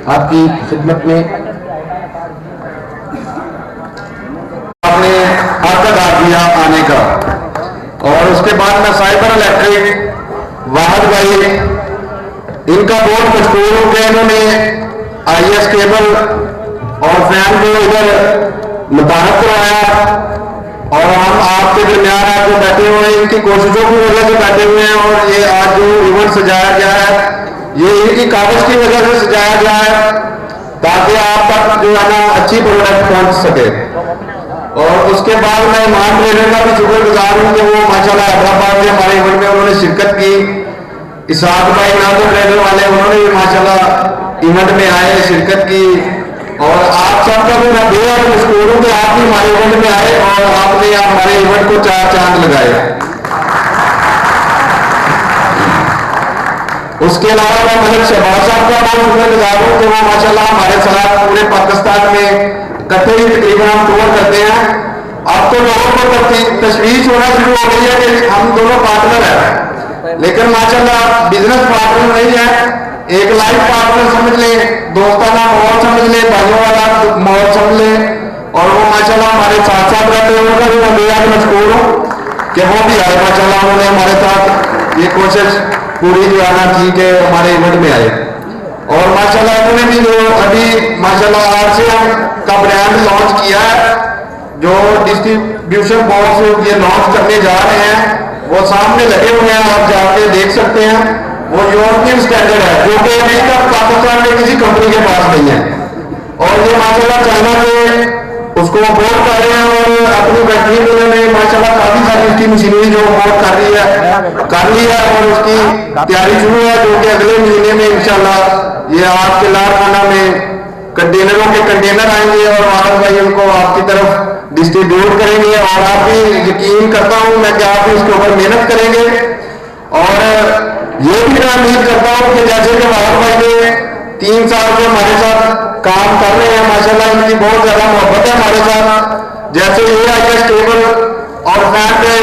आपकी खिदमत में आपने हक अदा किया आने का। और उसके बाद मैं साइबर इलेक्ट्रिक वाहद भाई, इनका बहुत मशहूर हो गया। इन्होंने IS केबल और फैन को इधर मुतारफ करवाया और हम आपके दरमियान आकर बैठे हुए हैं। इनकी कोशिशों की वजह से बैठे हुए हैं और ये आज जो इवेंट सजाया गया है ये इनकी कागज की वजह से सजाया गया है ताकि आप तक जो है ना अच्छी प्रोडक्ट पहुंच सके। और उसके बाद मैं इमाम ट्रेडर का भी शुक्रगुजार हूँ कि वो माशाल्लाह हैदराबाद के हमारे इवेंट में उन्होंने शिरकत की। इसाक भाई नादो ट्रेडर वाले उन्होंने भी माशाल्लाह इवेंट में आए, शिरकत की। और आप सबका भी मैं बेहद मशहूर हूँ कि आप भी हमारे इवेंट में आए और आपने हमारे इवेंट को 4 चांद लगाए। उसके अलावा मैं मलिक शहबाज साहब का बहुत शुक्रगुजार हूँ कि वो माशाल्लाह हमारे साथ पूरे पाकिस्तान में इकट्ठे ही तकरीबन हम टूर करते हैं। अब तो लोगों को तशवीश होना शुरू हो गई है कि हम दोनों पार्टनर हैं, लेकिन माशाल्लाह बिजनेस पार्टनर नहीं है, एक लाइफ पार्टनर समझ ले, दोस्ताना माहौल समझ ले, भाइयों वाला माहौल समझ ले। और वो माशाल्लाह हमारे साथ साथ रहते हैं, उनका भी मैं बेहद मशहूर हूँ कि वो भी आए माशाल्लाह। उन्होंने हमारे साथ ये कोशिश पूरी जो आना की कि हमारे इवेंट में आए। और माशाल्लाह इन्होंने भी जो अभी माशाल्लाह RCM का ब्रांड लॉन्च किया है, जो डिस्ट्रीब्यूशन बॉक्स ये लॉन्च करने जा रहे हैं वो सामने लगे हुए हैं, आप जाके देख सकते हैं। वो यूरोपियन स्टैंडर्ड है जो कि अभी तक पाकिस्तान में किसी कंपनी के पास नहीं है। और ये माशाल्लाह चाइना से उसको अफोर्ड कर रहे हैं और अपनी फैक्ट्री में उन्होंने माशाल्लाह काफी सारी उसकी मशीनरी जो अफोर्ड कर ली है और उसकी तैयारी शुरू है, जो कि अगले महीने में इंशाल्लाह ये आपके लारखाना में कंटेनरों के कंटेनर आएंगे और महाराज भाई उनको आपकी तरफ डिस्ट्रीब्यूट करेंगे। और आप भी यकीन करता हूं मैं कि आप भी इसके ऊपर मेहनत करेंगे। और ये भी मैं उम्मीद करता हूं कि जैसे कि महाराज भाई ने 3 साल से हमारे साथ काम कर रहे हैं, माशाल्लाह इनकी बहुत ज्यादा मोहब्बत है हमारे साथ। जैसे ये IS केबल और फैन पे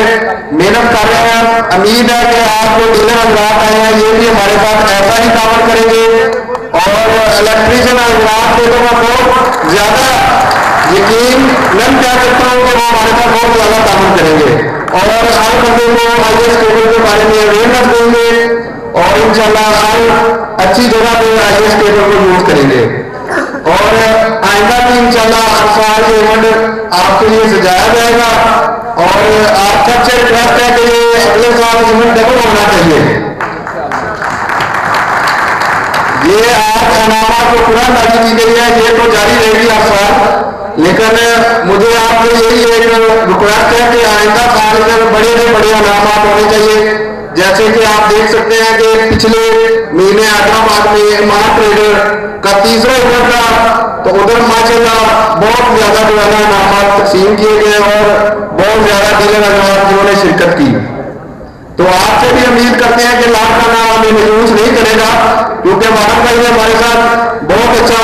मेहनत कर रहे हैं, उम्मीद है कि आप जो डीलर हजरात आए हैं ये भी हमारे साथ ऐसा ही काम करेंगे। और इलेक्ट्रीशियन हजरात पे तो मैं बहुत ज्यादा यकीन नहीं कह सकता हूँ कि वो हमारे साथ बहुत ज्यादा काम करेंगे और हर बंदे को IS केबल के बारे में अवेयरनेस देंगे और इंशाल्लाह हर अच्छी जगह पे IS केबल को यूज करेंगे। और आइंदा भी इंशाल्लाह हर साल ये इवेंट आपके लिए सजाया जाएगा और आप सबसे रिक्वेस्ट है कि ये अगले साल इवेंट डबल होना चाहिए। ये आज इनामात को पूरा लागू की गई है, ये तो जारी रहेगी हर साल, लेकिन मुझे आपसे यही एक रिक्वेस्ट है कि आइंदा साल में बड़े से बड़े इनामात होने चाहिए। जैसे कि आप देख सकते हैं कि पिछले महीने हैदराबाद में इमाम ट्रेडर का 3रा इवेंट था, तो उधर माशाल्लाह बहुत ज्यादा जो है ना इनामात तकसीम किए गए और बहुत ज्यादा डीलर हजरात जिन्होंने शिरकत की। तो आपसे भी उम्मीद करते हैं कि लारखाना हमें महसूस नहीं करेगा, क्योंकि महाराज भाई ने हमारे साथ बहुत अच्छा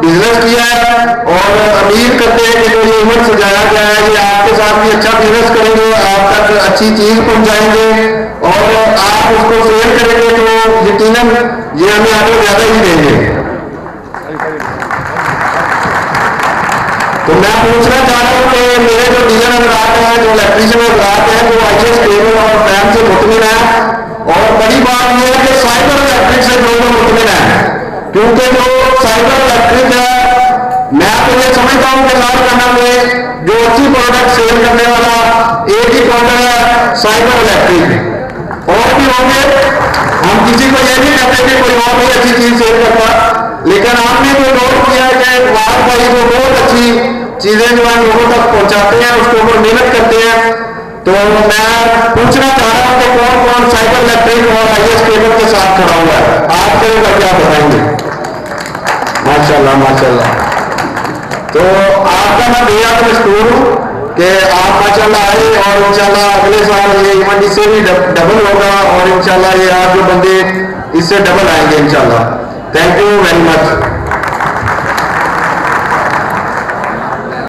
बिजनेस किया है और उम्मीद करते हैं कि जो ये इवेंट सजाया गया है ये आपके साथ भी अच्छा बिजनेस करेंगे, आप तक अच्छी चीज पहुंचाएंगे और आप उसको शेयर करेंगे तो यकीनन ये हमें आगे ज्यादा ही देंगे। तो मैं पूछना चाह रहा हूँ कि मेरे जो डीलर हजरात हैं, जो इलेक्ट्रीशियन हजरात हैं, जो IS केबल और फैन से मुतमिन है। और बड़ी बात यह है कि साइबर इलेक्ट्रिक से जो मुतमिन है, क्योंकि जो साइबर इलेक्ट्रिक है मैं तो ये समझता हूँ कि लारखाना में जो अच्छी प्रोडक्ट सेल करने वाला एक ही काउंटर है साइबर इलेक्ट्रिक। और भी होंगे, हम किसी को ये नहीं कहते कि कोई और भी अच्छी चीज सेल करता, लेकिन आपने जो नोट किया है कि महाराज भाई जो बहुत अच्छी चीजें जो है लोगों तक पहुंचाते हैं, उसके ऊपर मेहनत करते हैं। तो मैं पूछना चाह रहा हूं कि कौन कौन साइबर इलेक्ट्रिक और IS केबल के साथ खड़ा हुआ है, आप क्या बताएंगे? माशाल्लाह माशाल्लाह। तो आपका मैं बेहद मशहूर हूँ कि आप माशाल्लाह आए और इंशाल्लाह अगले साल ये इवेंट इससे भी डबल होगा और इंशाल्लाह ये आप जो बंदे इससे डबल आएंगे इंशाल्लाह। Thank you very much.